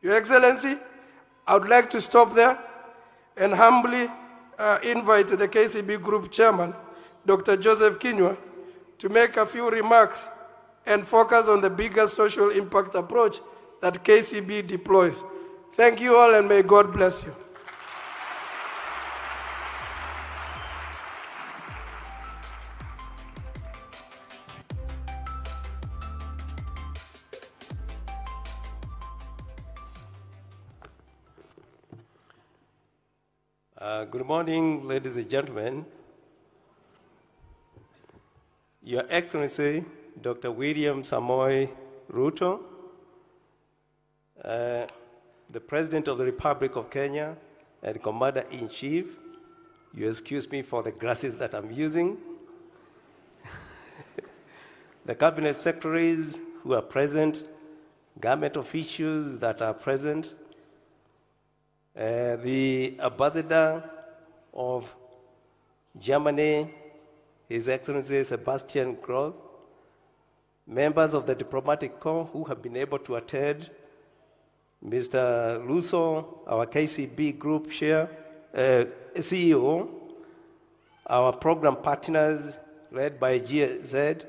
Your Excellency, I would like to stop there and humbly invite the KCB Group Chairman, Dr. Joseph Kinyua, to make a few remarks and focus on the bigger social impact approach that KCB deploys. Thank you all, and may God bless you. Good morning, ladies and gentlemen. Your Excellency, Dr. William Samoei Ruto, the President of the Republic of Kenya and Commander-in-Chief, you excuse me for the glasses that I'm using, the Cabinet Secretaries who are present, government officials that are present, the Ambassador of Germany, His Excellency Sebastian Groth, members of the diplomatic corps who have been able to attend, Mr. Russo, our KCB Group CEO, our program partners led by GZ,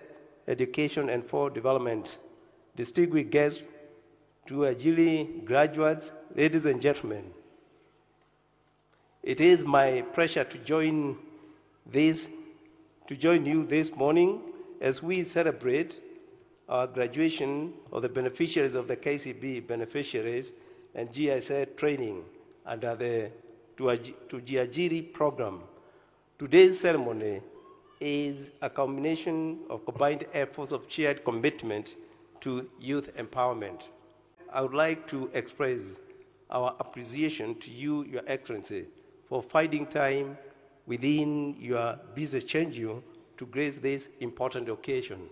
Education and for Development, distinguished guests, to Ajili graduates, ladies and gentlemen. It is my pleasure to join you this morning as we celebrate our graduation of the beneficiaries of the KCB beneficiaries and GIZ training under the Tujiajiri program. Today's ceremony is a culmination of combined efforts of shared commitment to youth empowerment. I would like to express our appreciation to you, Your Excellency, for finding time within your busy schedule to grace this important occasion.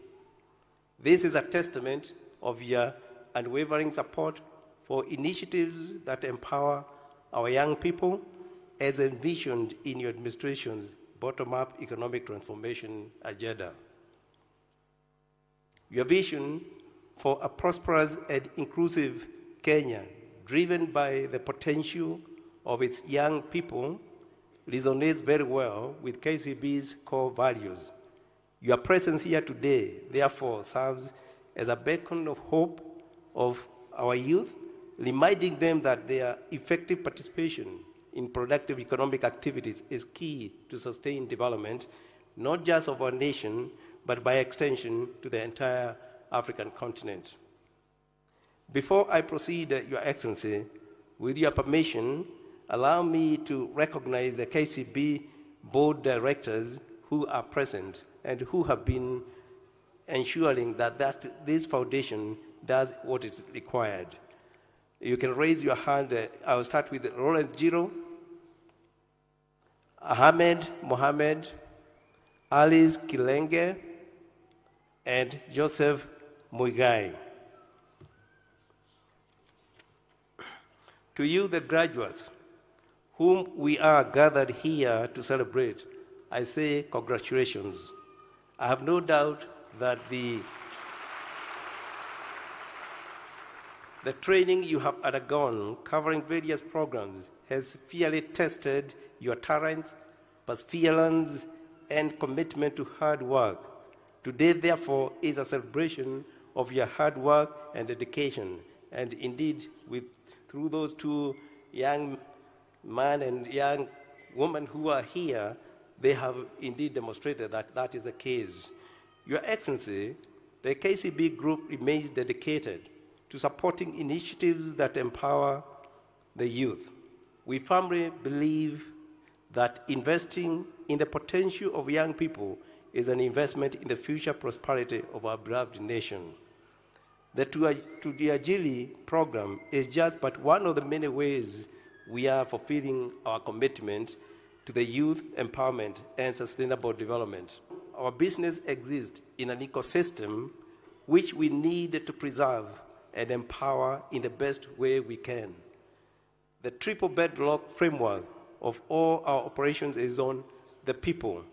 This is a testament of your unwavering support for initiatives that empower our young people as envisioned in your administration's bottom-up economic transformation agenda. Your vision for a prosperous and inclusive Kenya, driven by the potential of its young people, resonates very well with KCB's core values. Your presence here today, therefore, serves as a beacon of hope of our youth, reminding them that their effective participation in productive economic activities is key to sustain development, not just of our nation, but by extension to the entire African continent. Before I proceed, Your Excellency, with your permission, allow me to recognize the KCB board directors who are present and who have been ensuring that this foundation does what is required. You can raise your hand. I'll start with Roland Jiro, Ahmed Mohamed, Alice Kilenge, and Joseph Muigai. To you, the graduates, whom we are gathered here to celebrate, I say congratulations. I have no doubt that the training you have undergone, covering various programs, has fairly tested your talents, perseverance, and commitment to hard work. Today, therefore, is a celebration of your hard work and dedication. And indeed, through those two young men and young women who are here, they have indeed demonstrated that that is the case. Your Excellency, the KCB Group remains dedicated to supporting initiatives that empower the youth. We firmly believe that investing in the potential of young people is an investment in the future prosperity of our beloved nation. The Tujiajili program is just but one of the many ways we are fulfilling our commitment to the youth empowerment and sustainable development. Our business exists in an ecosystem which we need to preserve and empower in the best way we can. The triple bedrock framework of all our operations is on the people,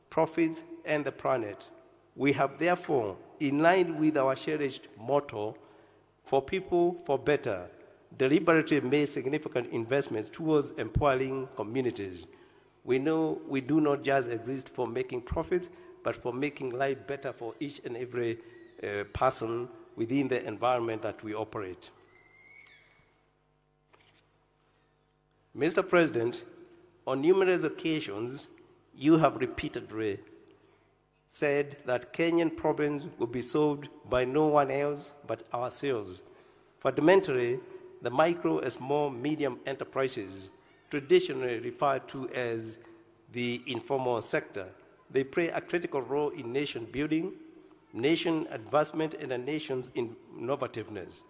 profits, and the planet. We have therefore, in line with our cherished motto, for people, for better, deliberately made significant investments towards empowering communities. We know we do not just exist for making profits, but for making life better for each and every person within the environment that we operate. Mr. President, on numerous occasions, you have repeatedly said that Kenyan problems will be solved by no one else but ourselves. Fundamentally, the micro and small medium enterprises, traditionally referred to as the informal sector, they play a critical role in nation building, nation advancement, and a nation's innovativeness.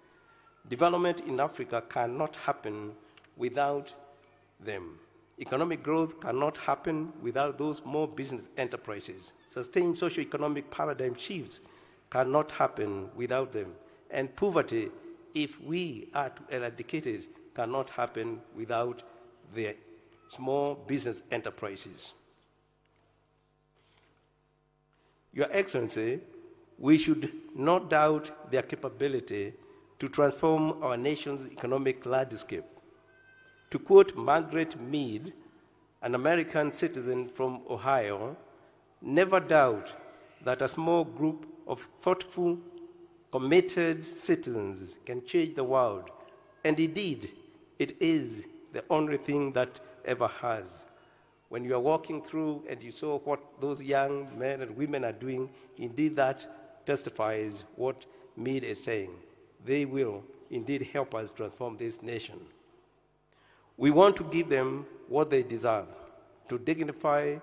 Development in Africa cannot happen without them. Economic growth cannot happen without those small business enterprises. Sustained socio-economic paradigm shifts cannot happen without them. And poverty, if we are to eradicate it, cannot happen without the small business enterprises. Your Excellency, we should not doubt their capability to transform our nation's economic landscape. To quote Margaret Mead, an American citizen from Ohio, never doubt that a small group of thoughtful, committed citizens can change the world. And indeed, it is the only thing that ever has. When you are walking through and you saw what those young men and women are doing, indeed that testifies what Mead is saying. They will indeed help us transform this nation. We want to give them what they deserve, to dignify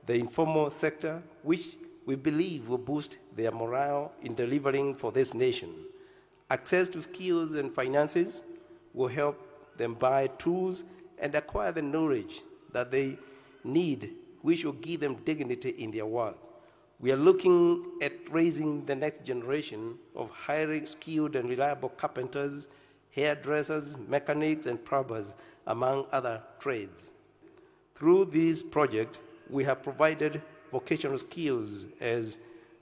the informal sector, which we believe will boost their morale in delivering for this nation. Access to skills and finances will help them buy tools and acquire the knowledge that they need, which will give them dignity in their work. We are looking at raising the next generation of highly skilled and reliable carpenters, hairdressers, mechanics, and plumbers, among other trades. Through this project, we have provided vocational skills, as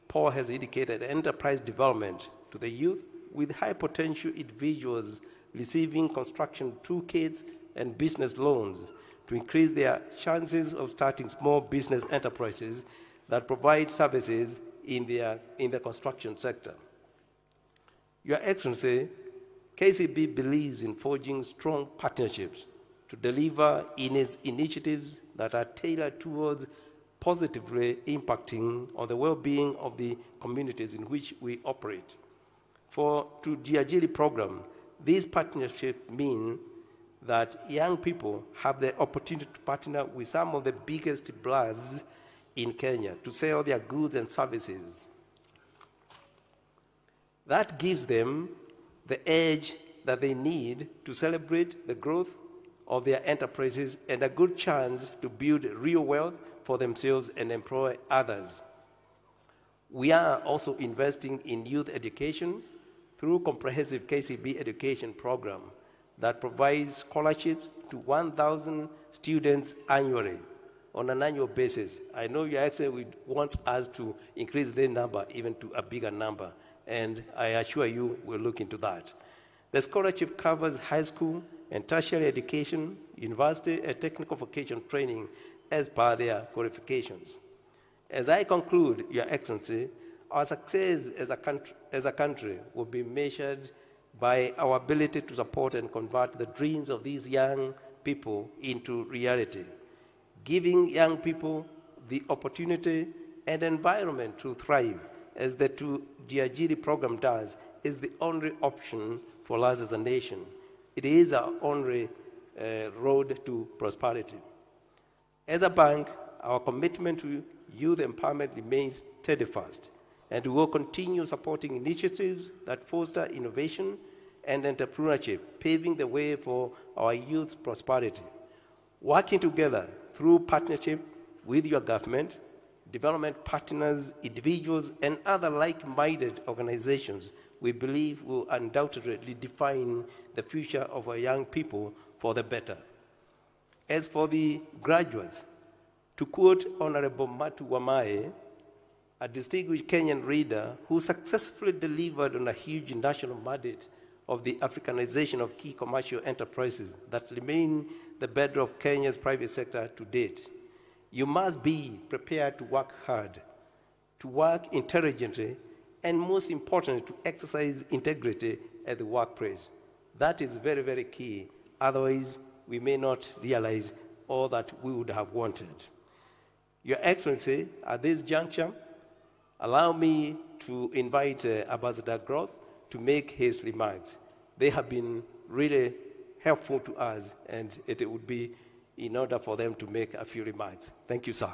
Paul has indicated, enterprise development to the youth, with high potential individuals receiving construction toolkits and business loans to increase their chances of starting small business enterprises that provide services in the construction sector. Your Excellency, KCB believes in forging strong partnerships to deliver in its initiatives that are tailored towards positively impacting on the well-being of the communities in which we operate. For to Jiajili program, these partnerships mean that young people have the opportunity to partner with some of the biggest brands in Kenya to sell their goods and services. That gives them the edge that they need to celebrate the growth of their enterprises and a good chance to build real wealth for themselves and employ others. We are also investing in youth education through comprehensive KCB education program that provides scholarships to 1,000 students annually on an annual basis. I know Your Excellency would want us to increase the number even to a bigger number, and I assure you we'll look into that. The scholarship covers high school and tertiary education, university, and technical vocational training as per their qualifications. As I conclude, Your Excellency, our success as a country will be measured by our ability to support and convert the dreams of these young people into reality. Giving young people the opportunity and environment to thrive, as the Jiajili program does, is the only option for us as a nation. It is our only road to prosperity. As a bank, our commitment to youth empowerment remains steadfast, and we will continue supporting initiatives that foster innovation and entrepreneurship, paving the way for our youth's prosperity. Working together through partnership with your government, development partners, individuals, and other like-minded organizations, we believe will undoubtedly define the future of our young people for the better. As for the graduates, to quote Honorable Matu Wamae, a distinguished Kenyan reader who successfully delivered on a huge national mandate of the Africanization of key commercial enterprises that remain the bedrock of Kenya's private sector to date. You must be prepared to work hard, to work intelligently, and most importantly, to exercise integrity at the workplace. That is very, very key. Otherwise, we may not realize all that we would have wanted. Your Excellency, at this juncture, allow me to invite Ambassador Groth to make his remarks. They have been really helpful to us, and it would be in order for them to make a few remarks. Thank you, sir.